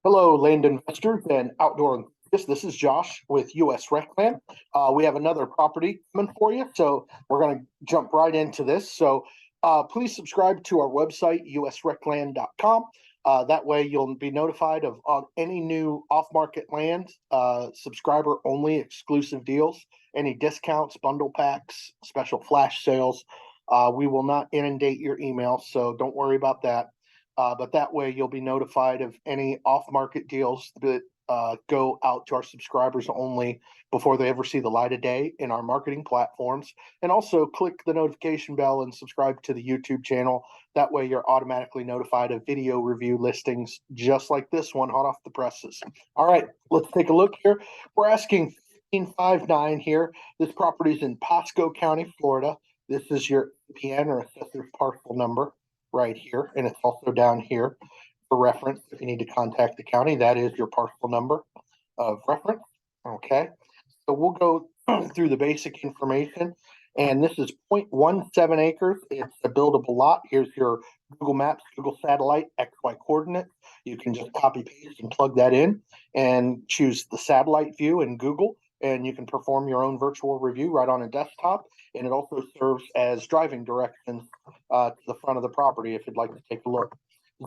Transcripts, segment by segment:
Hello, land investors and outdoor enthusiasts. This is Josh with US Recland. We have another property coming for you, so we're going to jump right into this. Please subscribe to our website, usrecland.com. That way you'll be notified of any new off-market land, subscriber-only exclusive deals, any discounts, bundle packs, special flash sales. We will not inundate your email, so don't worry about that. But that way you'll be notified of any off-market deals that go out to our subscribers only before they ever see the light of day in our marketing platforms. And also click the notification bell and subscribe to the YouTube channel. That way you're automatically notified of video review listings just like this one, hot off the presses. All right, let's take a look here. We're asking 1559 here. This property is in Pasco County, Florida. This is your APN or assessor's parcel number right here, and it's also down here for reference. If you need to contact the county, that is your parcel number of reference. Okay, so we'll go through the basic information, and this is 0.17 acres. It's a buildable lot. Here's your Google Maps, Google Satellite, XY coordinates. You can just copy paste and plug that in and choose the satellite view in Google, and you can perform your own virtual review right on a desktop. And it also serves as driving directions to the front of the property if you'd like to take a look.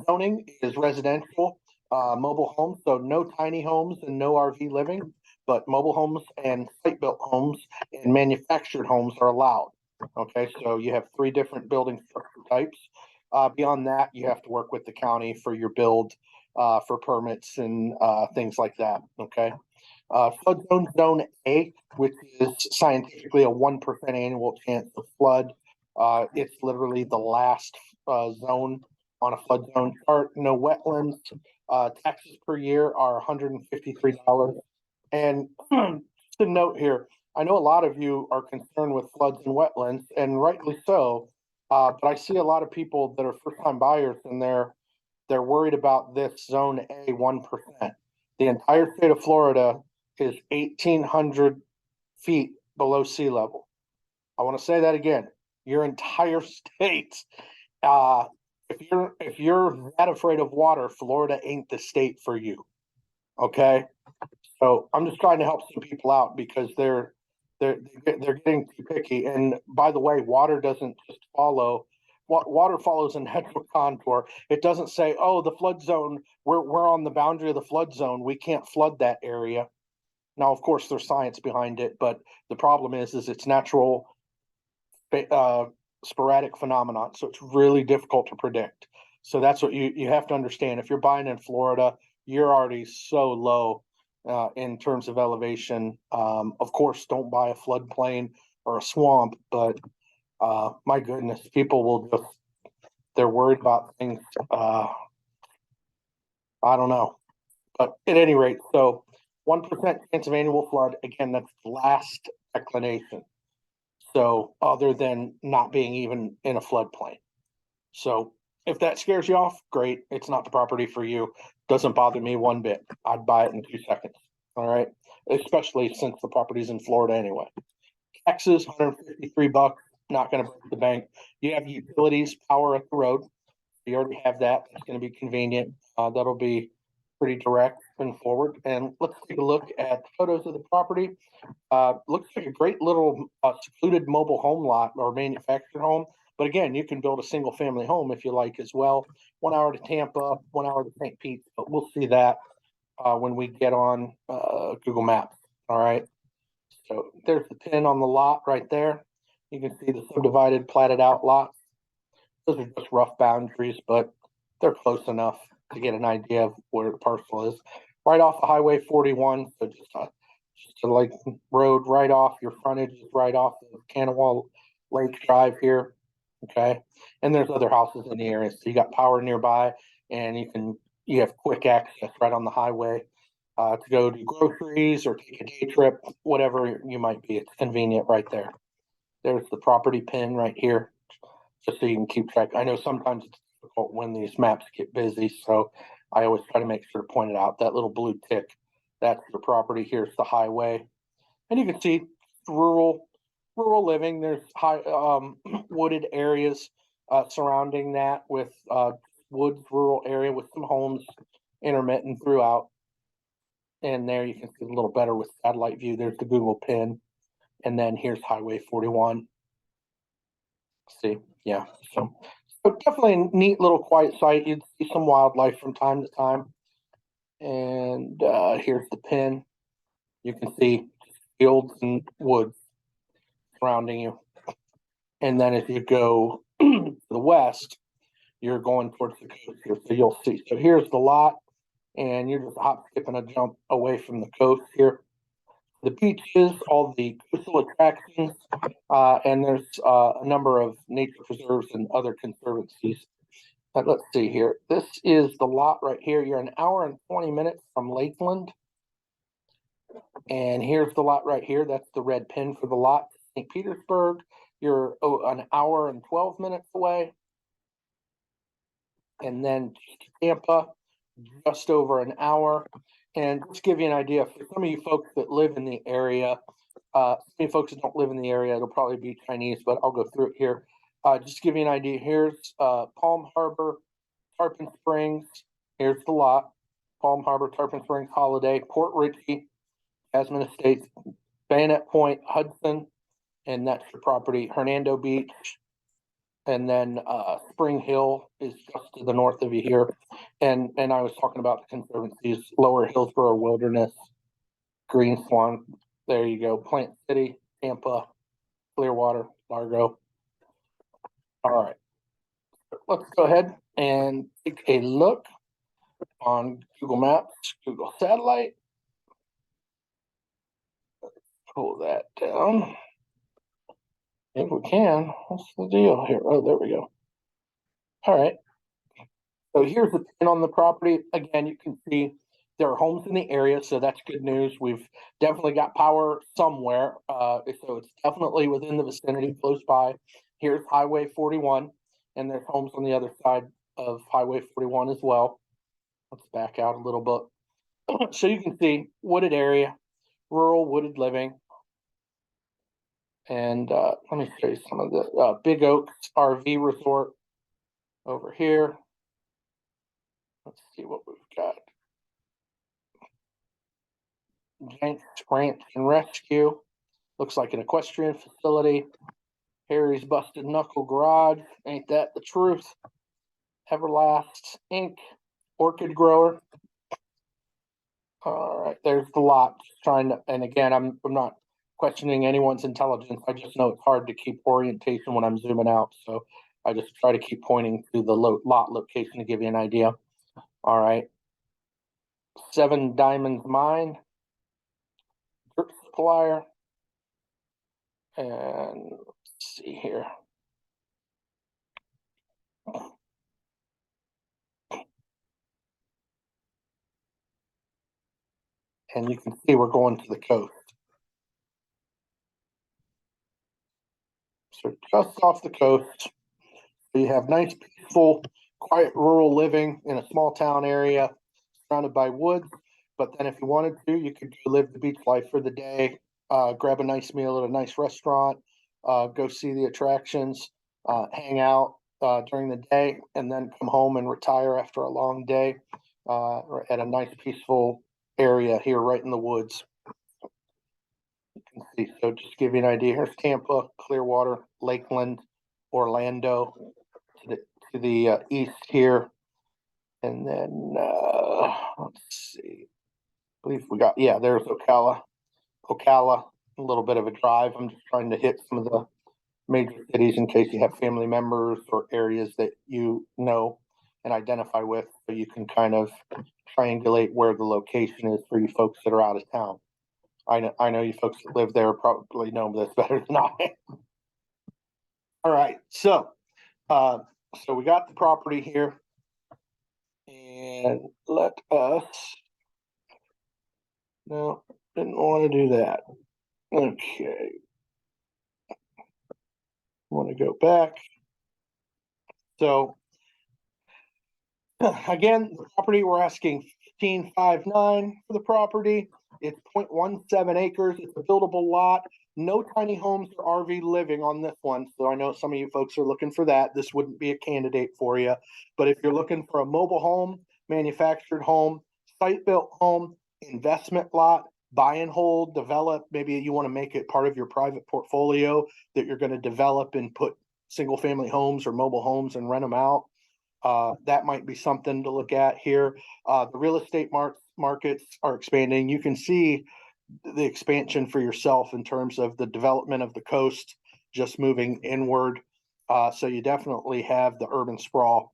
Zoning is residential, mobile homes, so no tiny homes and no RV living, but mobile homes and site-built homes and manufactured homes are allowed. Okay, so you have 3 different building structure types. Beyond that, you have to work with the county for your build, for permits and things like that. Okay. Flood zone A, which is scientifically a 1% annual chance of flood. It's literally the last zone on a flood zone chart. No wetlands. Taxes per year are $153. And to note here, I know a lot of you are concerned with floods and wetlands, and rightly so. But I see a lot of people that are first-time buyers, and they're worried about this zone A 1%. The entire state of Florida is 1,800 feet below sea level. I want to say that again. Your entire state. If you're that afraid of water, Florida ain't the state for you. Okay, so I'm just trying to help some people out because they're getting too picky. And by the way, water doesn't just follow. Water follows a natural contour. It doesn't say, "Oh, the flood zone. We're on the boundary of the flood zone. We can't flood that area." Now, of course, there's science behind it, but the problem is it's natural, sporadic phenomenon. So it's really difficult to predict. So that's what you have to understand. If you're buying in Florida, you're already so low in terms of elevation. Of course, don't buy a floodplain or a swamp, but my goodness, people will they're worried about things. I don't know. But at any rate, so 1% chance of annual flood. Again, that's the last declination. So other than not being even in a floodplain. So if that scares you off, great. It's not the property for you. Doesn't bother me one bit. I'd buy it in 2 seconds. All right. Especially since the property's in Florida anyway. Taxes, $153. Not going to break the bank. You have utilities, power at the road. You already have that. It's going to be convenient. That'll be pretty direct and forward. And let's take a look at photos of the property. Looks like a great little secluded mobile home lot or manufactured home. But again, you can build a single family home if you like as well. 1 hour to Tampa, 1 hour to St. Pete. But we'll see that when we get on Google Maps. All right. So there's the pin on the lot right there. You can see the subdivided, platted out lots. Those are just rough boundaries, but they're close enough to get an idea of where the parcel is. Right off of Highway 41, so just a like road right off. Your frontage is right off of KANAWHA Lake Drive here. Okay, and there's other houses in the area, so you got power nearby, and you have quick access right on the highway to go do groceries or take a day trip, whatever you might be. It's convenient right there. There's the property pin right here, just so you can keep track. I know sometimes it's difficult when these maps get busy, so I always try to make sure to point it out. That little blue tick, that's the property. Here's the highway, and you can see rural living. There's high wooded areas surrounding that with woods, rural area with some homes intermittent throughout. And there you can see a little better with satellite view. There's the Google pin. And then here's Highway 41. See, yeah. So definitely a neat little quiet site. You'd see some wildlife from time to time. And here's the pin. You can see fields and woods surrounding you. And then if you go to the west, you're going towards the coast here. So you'll see. So here's the lot, and you're just hop, skip, and a jump away from the coast here. The beaches, all the coastal attractions, and there's a number of nature preserves and other conservancies. But let's see here. This is the lot right here. You're an hour and 20 minutes from Lakeland. And here's the lot right here. That's the red pin for the lot. St. Petersburg, you're an hour and 12 minutes away. And then Tampa, just over an hour. And just to give you an idea, for some of you folks that live in the area, some of you folks that don't live in the area, it'll probably be Chinese, but I'll go through it here. Just to give you an idea, here's Palm Harbor, Tarpon Springs. Here's the lot. Palm Harbor, Tarpon Springs, Holiday, Port Richey, Jasmine Estates, Bayonet Point, Hudson, and that's your property. Hernando Beach, and then Spring Hill is just to the north of you here. And I was talking about the conservancies, Lower Hillsborough Wilderness, Green Swan. There you go. Plant City, Tampa, Clearwater, Largo. All right. Let's go ahead and take a look on Google Maps, Google Satellite. Pull that down. If we can. What's the deal here? Oh, there we go. All right. So here's the pin on the property. Again, you can see there are homes in the area, so that's good news. We've definitely got power somewhere. So it's definitely within the vicinity, close by. Here's Highway 41, and there's homes on the other side of Highway 41 as well. Let's back out a little bit. So you can see wooded area, rural wooded living. And let me show you some of the Big Oaks RV Resort over here. Let's see what we've got. Jenks Ranch and Rescue. Looks like an equestrian facility. Harry's Busted Knuckle Garage. Ain't that the truth? Everlast Inc. Orchid Grower. All right, there's the lot. Just trying to, and again, I'm not questioning anyone's intelligence. I just know it's hard to keep orientation when I'm zooming out. So I just try to keep pointing to the lot location to give you an idea. All right. 7 Diamonds Mine. Dirt Supplier. And let's see here. And you can see we're going to the coast. So just off the coast, you have nice, peaceful, quiet rural living in a small town area surrounded by woods. But then if you wanted to, you could go live the beach life for the day, grab a nice meal at a nice restaurant, go see the attractions, hang out during the day, and then come home and retire after a long day at a nice, peaceful area here right in the woods. You can see, so just to give you an idea, here's Tampa, Clearwater, Lakeland, Orlando to the east here. And then let's see, I believe we got, yeah, there's Ocala, a little bit of a drive. I'm just trying to hit some of the major cities in case you have family members or areas that you know and identify with, so you can kind of triangulate where the location is for you folks that are out of town. I know you folks that live there probably know this better than I. All right, so we got the property here, and let us. No, didn't want to do that. Okay, want to go back. So again, the property we're asking $15.59 for the property. It's 0.17 acres. It's a buildable lot. No tiny homes or RV living on this one. So I know some of you folks are looking for that. This wouldn't be a candidate for you. But if you're looking for a mobile home manufactured home, site-built home, investment lot, buy and hold, develop. Maybe you want to make it part of your private portfolio that you're going to develop and put single-family homes or mobile homes and rent them out. That might be something to look at here. The real estate markets are expanding. You can see the expansion for yourself in terms of the development of the coast, just moving inward. So you definitely have the urban sprawl,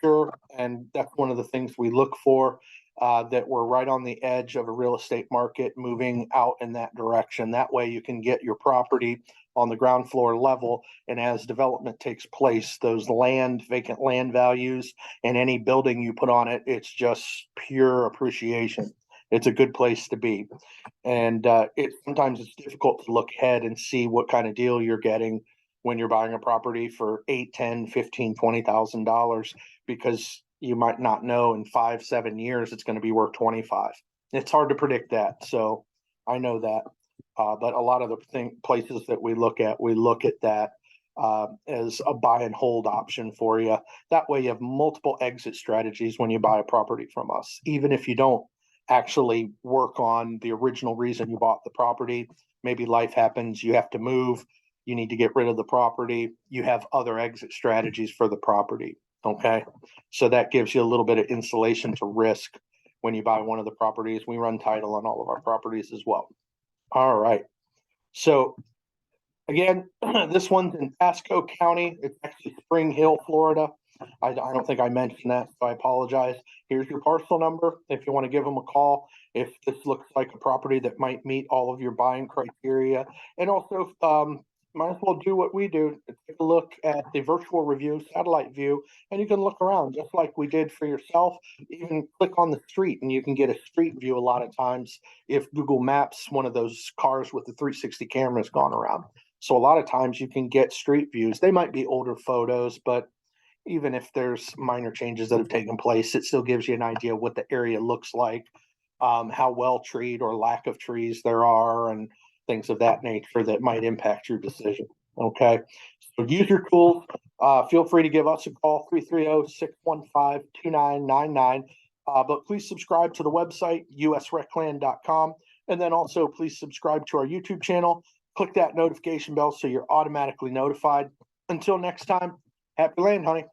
sure. And that's one of the things we look for, that we're right on the edge of a real estate market moving out in that direction. That way you can get your property on the ground floor level. And as development takes place, those vacant land values and any building you put on it, it's just pure appreciation. It's a good place to be. And sometimes it's difficult to look ahead and see what kind of deal you're getting when you're buying a property for $8, $10, $15, $20,000, because you might not know in 5-7 years it's going to be worth 25. It's hard to predict that. So I know that. But a lot of the places that we look at that as a buy and hold option for you. That way you have multiple exit strategies when you buy a property from us. Even if you don't actually work on the original reason you bought the property, maybe life happens, you have to move, you need to get rid of the property, you have other exit strategies for the property. Okay. So that gives you a little bit of insulation to risk when you buy one of the properties. We run title on all of our properties as well. All right. So again, this one's in Pasco County. It's actually Spring Hill, Florida. I don't think I mentioned that, so I apologize. Here's your parcel number if you want to give them a call, if this looks like a property that might meet all of your buying criteria. And also, might as well do what we do. Take a look at the virtual review, satellite view, and you can look around just like we did for yourself. Even click on the street and you can get a street view a lot of times if Google Maps, one of those cars with the 360 cameras gone around. So a lot of times you can get street views. They might be older photos, but even if there's minor changes that have taken place, it still gives you an idea of what the area looks like, how well treed or lack of trees there are, and things of that nature that might impact your decision. Okay. So use your tools. Feel free to give us a call, 330-615-2999. But please subscribe to the website, usrecland.com. And then also please subscribe to our YouTube channel. Click that notification bell so you're automatically notified. Until next time, happy land hunting.